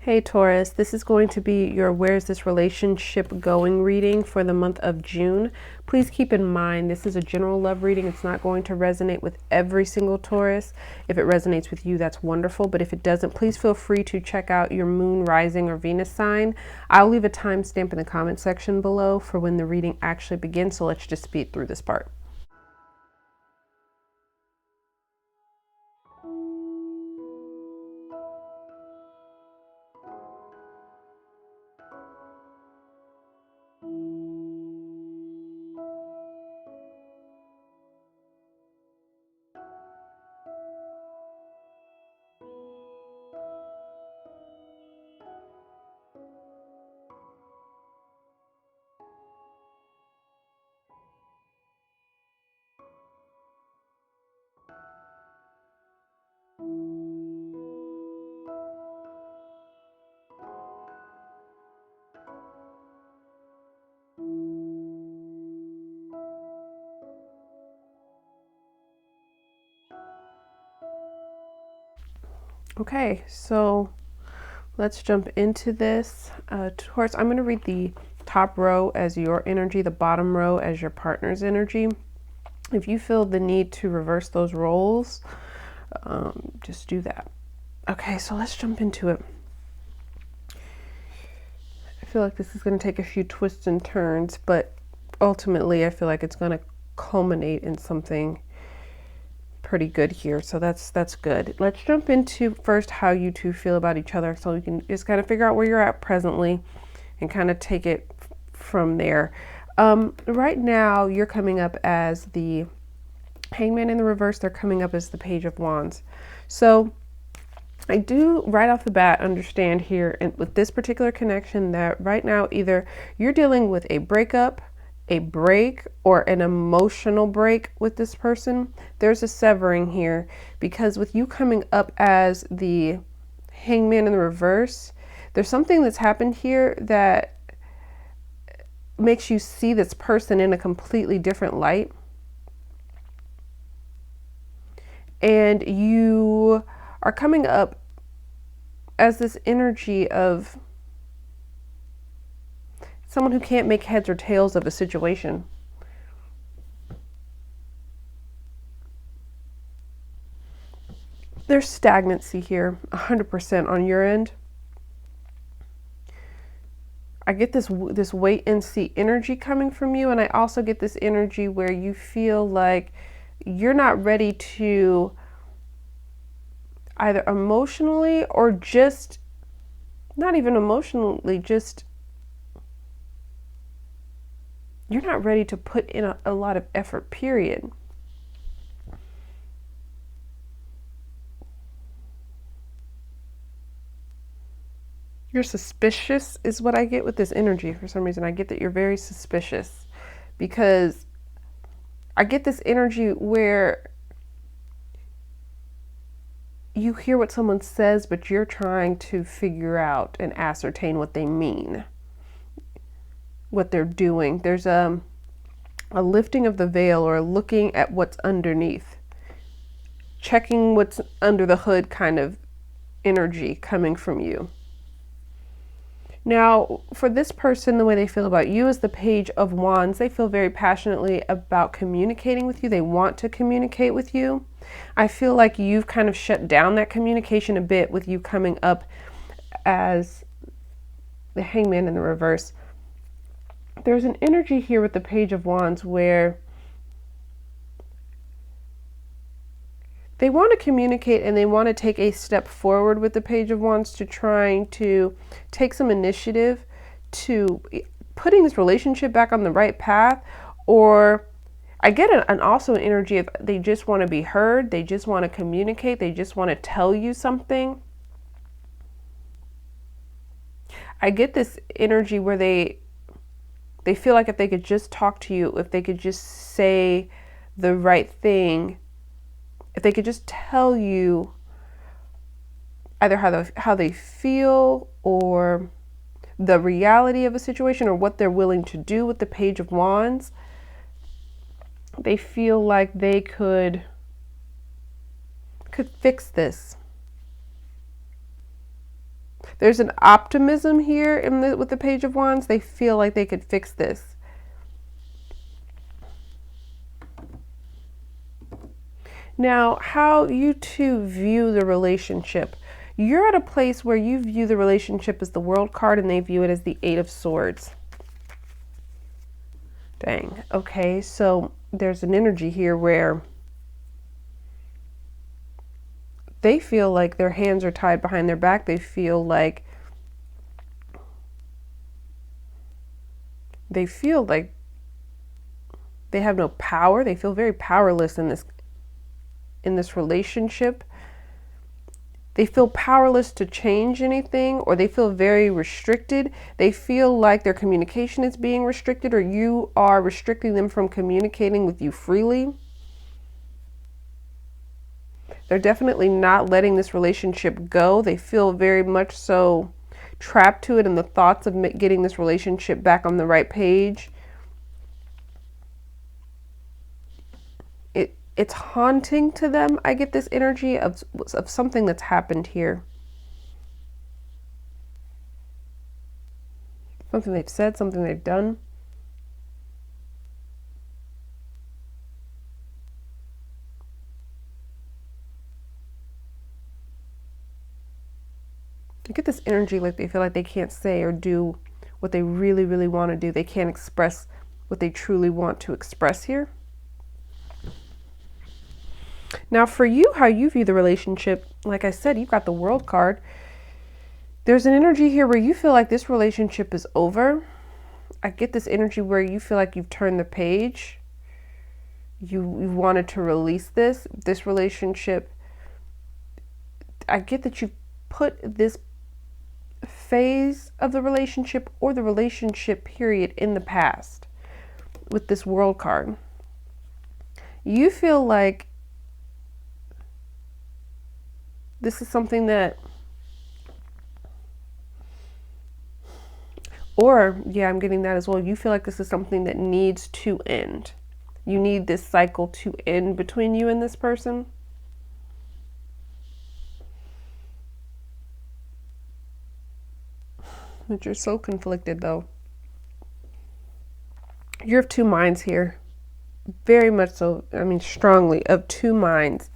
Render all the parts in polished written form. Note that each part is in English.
Hey Taurus, this is going to be your Where's This Relationship Going reading for the month of June. Please keep in mind this is a general love reading. It's not going to resonate with every single Taurus. If it resonates with you, that's wonderful. But if it doesn't, please feel free to check out your moon, rising, or Venus sign. I'll leave a timestamp in the comment section below for when the reading actually begins. So let's just speed through this part. Okay, so let's jump into this. Taurus, I'm going to read the top row as your energy, the bottom row as your partner's energy. If you feel the need to reverse those roles, just do that. Okay, so let's jump into it. I feel like this is going to take a few twists and turns, but ultimately I feel like it's going to culminate in something pretty good here, so that's good. Let's jump into first how you two feel about each other, so we can just kind of figure out where you're at presently and kind of take it from there. Right now you're coming up as the Hangman in the reverse. They're coming up as the Page of Wands. So I do right off the bat understand here and with this particular connection that right now either you're dealing with a breakup, a break, or an emotional break with this person. There's a severing here because with you coming up as the Hangman in the reverse, there's something that's happened here that makes you see this person in a completely different light. And you are coming up as this energy of someone who can't make heads or tails of a situation. There's stagnancy here, 100% on your end. I get this wait and see energy coming from you, and I also get this energy where you feel like you're not ready to either emotionally or just not even emotionally, just you're not ready to put in a lot of effort, period. You're suspicious is what I get with this energy. For some reason, I get that you're very suspicious because I get this energy where you hear what someone says, but you're trying to figure out and ascertain what they mean, what they're doing. There's a lifting of the veil or looking at what's underneath, checking what's under the hood kind of energy coming from you. Now, for this person, the way they feel about you is the Page of Wands. They feel very passionately about communicating with you. They want to communicate with you. I feel like you've kind of shut down that communication a bit with you coming up as the Hangman in the reverse. There's an energy here with the Page of Wands where they want to communicate and they want to take a step forward with the Page of Wands to trying to take some initiative to putting this relationship back on the right path. Or I get an also an energy of they just want to be heard. They just want to communicate. They just want to tell you something. I get this energy where they feel like if they could just talk to you, if they could just say the right thing, if they could just tell you either how they feel or the reality of a situation or what they're willing to do with the Page of Wands, they feel like they could fix this. There's an optimism here with the Page of Wands. They feel like they could fix this. Now, how you two view the relationship. You're at a place where you view the relationship as the World card and they view it as the Eight of Swords. Dang. Okay, so there's an energy here where they feel like their hands are tied behind their back. They feel like they have no power. They feel very powerless in this relationship. They feel powerless to change anything, or they feel very restricted. They feel like their communication is being restricted, or you are restricting them from communicating with you freely. They're definitely not letting this relationship go. They feel very much so trapped to it in the thoughts of getting this relationship back on the right page. It's haunting to them. I get this energy of something that's happened here. Something they've said, something they've done. I get this energy like they feel like they can't say or do what they really, really want to do. They can't express what they truly want to express here. Now for you, how you view the relationship, like I said, you've got the World card. There's an energy here where you feel like this relationship is over. I get this energy where you feel like you've turned the page. You wanted to release this relationship. I get that you've put this phase of the relationship or the relationship period in the past with this World card. You feel like this is something that, or yeah, I'm getting that as well. You feel like this is something that needs to end. You need this cycle to end between you and this person. But you're so conflicted though. You're of two minds here. Very much so, I mean strongly, of two minds.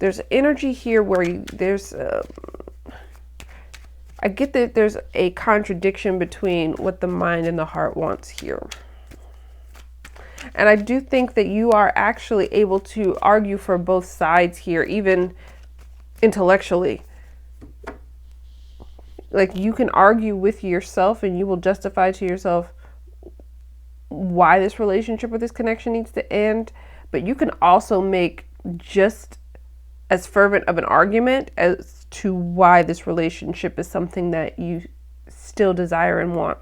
There's energy here where I get that there's a contradiction between what the mind and the heart wants here. And I do think that you are actually able to argue for both sides here, even intellectually. Like you can argue with yourself and you will justify to yourself why this relationship or this connection needs to end. But you can also make just as fervent of an argument as to why this relationship is something that you still desire and want.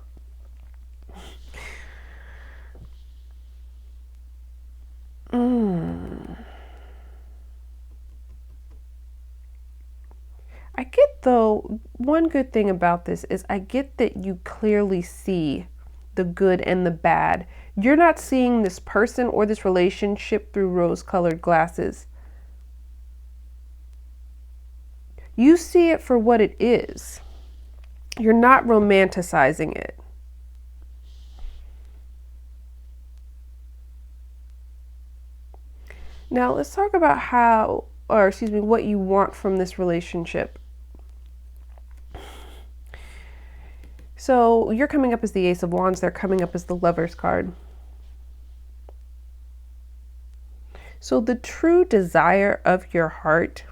I get though, one good thing about this is I get that you clearly see the good and the bad. You're not seeing this person or this relationship through rose-colored glasses. You see it for what it is. You're not romanticizing it. Now let's talk about what you want from this relationship. So you're coming up as the Ace of Wands. They're coming up as the Lover's card. So the true desire of your heart,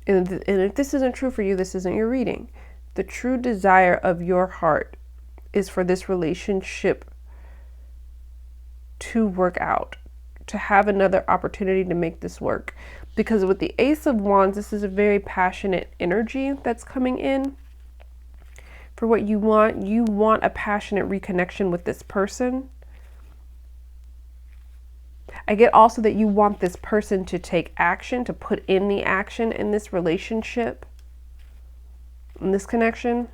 and if this isn't true for you, this isn't your reading. The true desire of your heart is for this relationship to work out, to have another opportunity to make this work. Because with the Ace of Wands, this is a very passionate energy that's coming in. For what you want a passionate reconnection with this person. I get also that you want this person to take action, to put in the action in this relationship, in this connection.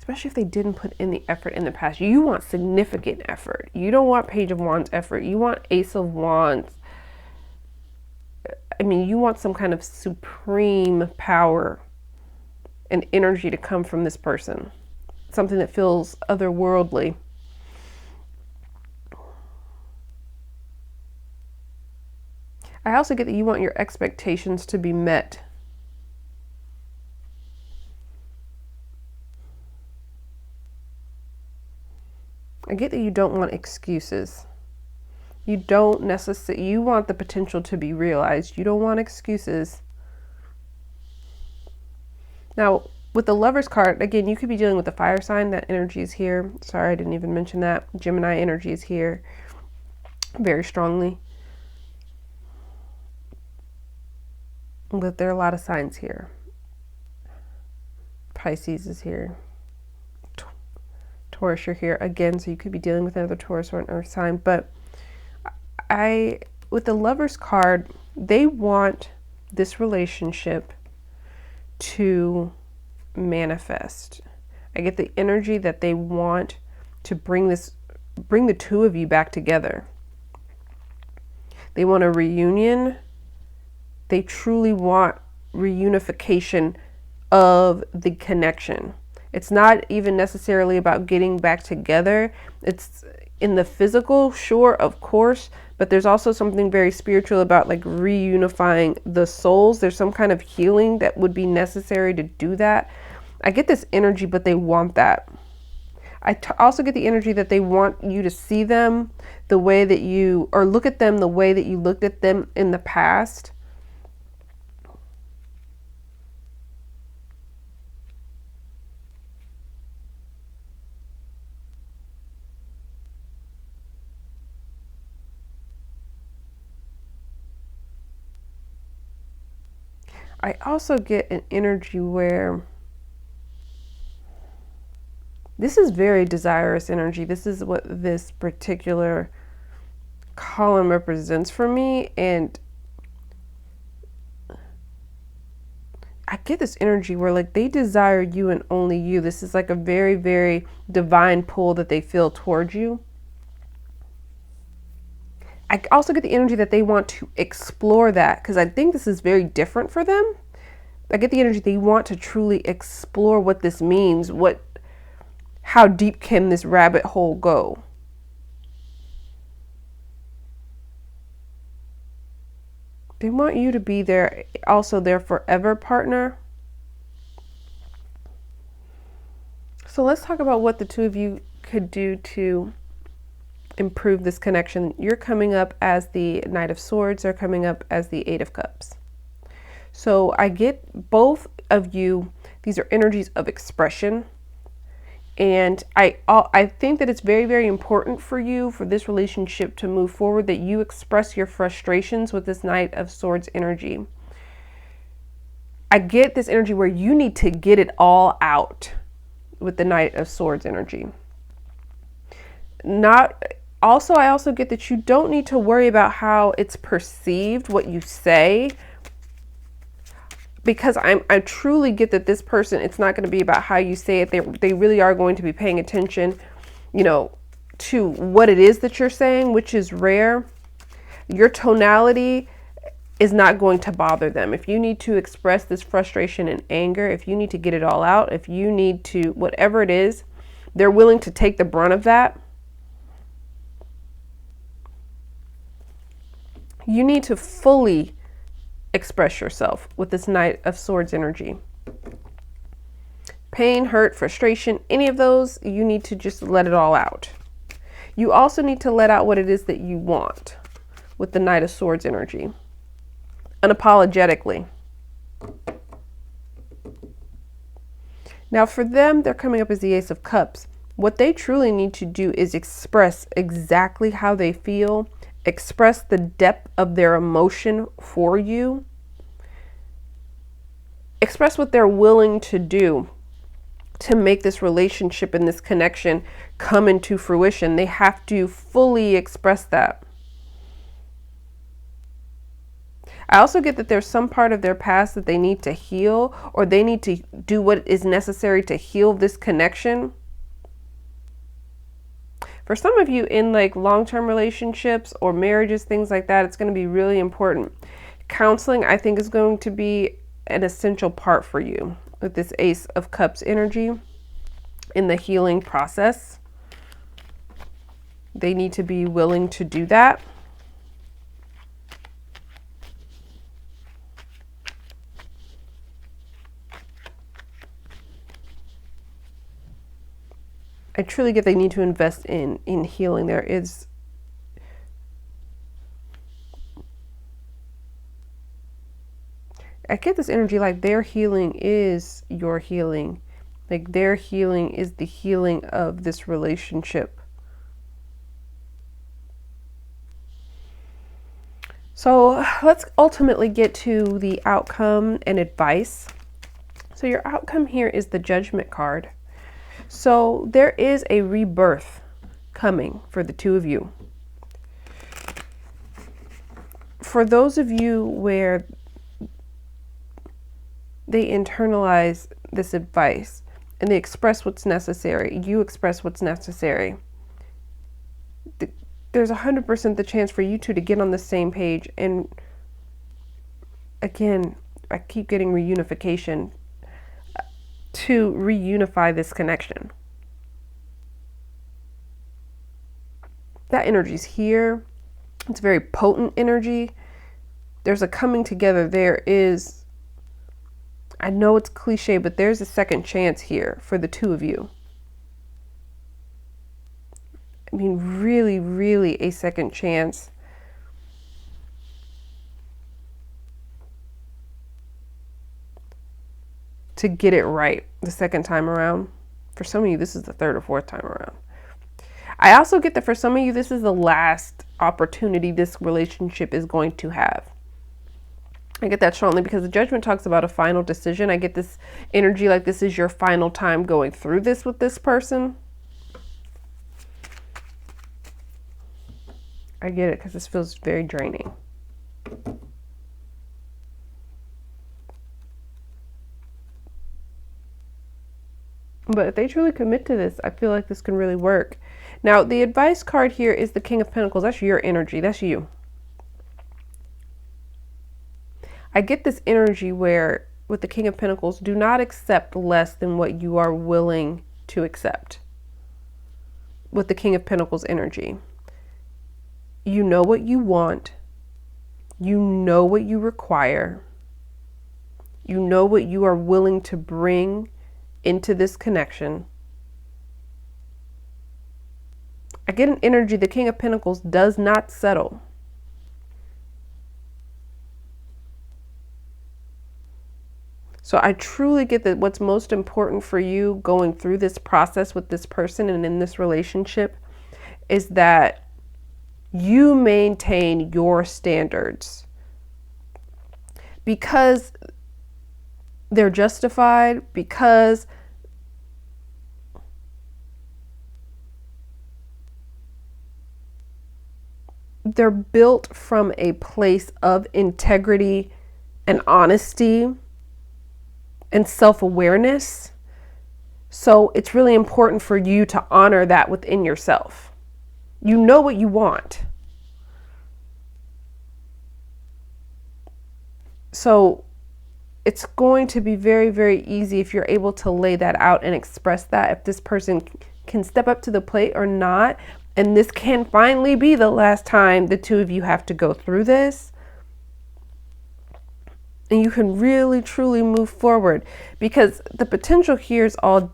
especially if they didn't put in the effort in the past. You want significant effort. You don't want Page of Wands effort. You want Ace of Wands. I mean, you want some kind of supreme power and energy to come from this person. Something that feels otherworldly. I also get that you want your expectations to be met. I get that you don't want excuses. You don't necessarily, you want the potential to be realized. You don't want excuses. Now, with the Lovers card, again, you could be dealing with a fire sign. That energy is here. Sorry, I didn't even mention that. Gemini energy is here very strongly. But there are a lot of signs here. Pisces is here. Taurus, you're here again, so you could be dealing with another Taurus or an earth sign. But with the Lovers card, they want this relationship to manifest. I get the energy that they want to bring the two of you back together. They want a reunion. They truly want reunification of the connection. It's not even necessarily about getting back together. It's in the physical, sure, of course, but there's also something very spiritual about like reunifying the souls. There's some kind of healing that would be necessary to do that. I get this energy, but they want that. I also get the energy that they want you to see them the way that you, or look at them the way that you looked at them in the past. I also get an energy where this is very desirous energy. This is what this particular column represents for me. And I get this energy where like they desire you and only you. This is like a very, very divine pull that they feel towards you. I also get the energy that they want to explore that, because I think this is very different for them. I get the energy they want to truly explore what this means. How deep can this rabbit hole go? They want you to be also their forever partner. So let's talk about what the two of you could do to improve this connection. You're coming up as the Knight of Swords. They're coming up as the Eight of Cups. So I get both of you, these are energies of expression. And I think that it's very, very important for you, for this relationship to move forward, that you express your frustrations with this Knight of Swords energy. I get this energy where you need to get it all out with the Knight of Swords energy. I also get that you don't need to worry about how it's perceived, what you say, because I truly get that this person, it's not going to be about how you say it. They really are going to be paying attention, to what it is that you're saying, which is rare. Your tonality is not going to bother them. If you need to express this frustration and anger, if you need to get it all out, if you need to, whatever it is, they're willing to take the brunt of that. You need to fully express yourself with this Knight of Swords energy. Pain, hurt, frustration, any of those, you need to just let it all out. You also need to let out what it is that you want with the Knight of Swords energy. Unapologetically. Now for them, they're coming up as the Ace of Cups. What they truly need to do is express exactly how they feel, express the depth of their emotion for you, express what they're willing to do to make this relationship and this connection come into fruition. They have to fully express that. I also get that there's some part of their past that they need to heal, or they need to do what is necessary to heal this connection. For some of you in like long-term relationships or marriages, things like that, it's going to be really important. Counseling, I think, is going to be an essential part for you with this Ace of Cups energy in the healing process. They need to be willing to do that. I truly get they need to invest in healing. There is I get this energy like their healing is your healing. Like their healing is the healing of this relationship. So let's ultimately get to the outcome and advice. So your outcome here is the Judgment card. So there is a rebirth coming for the two of you. For those of you where they internalize this advice and they express what's necessary, you express what's necessary, there's 100% the chance for you two to get on the same page. And again, I keep getting reunification, to reunify this connection. That energy's here. It's very potent energy. There's a coming together. There is, I know it's cliche, but there's a second chance here for the two of you. I mean, really, really a second chance. To get it right the second time around. For some of you, this is the third or fourth time around. I also get that for some of you, this is the last opportunity this relationship is going to have. I get that strongly because the Judgment talks about a final decision. I get this energy like this is your final time going through this with this person. I get it because this feels very draining. But if they truly commit to this, I feel like this can really work. Now, the advice card here is the King of Pentacles. That's your energy. That's you. I get this energy where, with the King of Pentacles, do not accept less than what you are willing to accept. With the King of Pentacles energy. You know what you want. You know what you require. You know what you are willing to bring into this connection. I get an energy, the King of Pentacles does not settle. So I truly get that what's most important for you going through this process with this person and in this relationship is that you maintain your standards. Because they're justified, because they're built from a place of integrity and honesty and self-awareness. So it's really important for you to honor that within yourself. You know what you want. So it's going to be very, very easy if you're able to lay that out and express that, if this person can step up to the plate or not. And this can finally be the last time the two of you have to go through this. And you can really, truly move forward, because the potential here is all,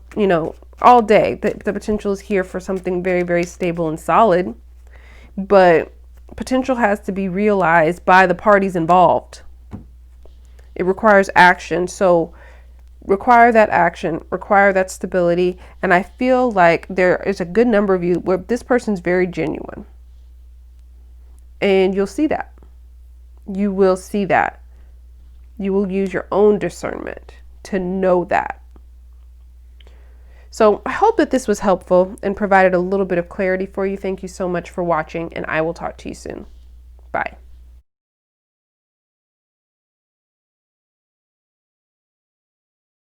all day. The potential is here for something very, very stable and solid. But potential has to be realized by the parties involved. It requires action. So require that action, require that stability. And I feel like there is a good number of you where this person's very genuine. And you'll see that. You will see that. You will use your own discernment to know that. So I hope that this was helpful and provided a little bit of clarity for you. Thank you so much for watching, and I will talk to you soon. Bye.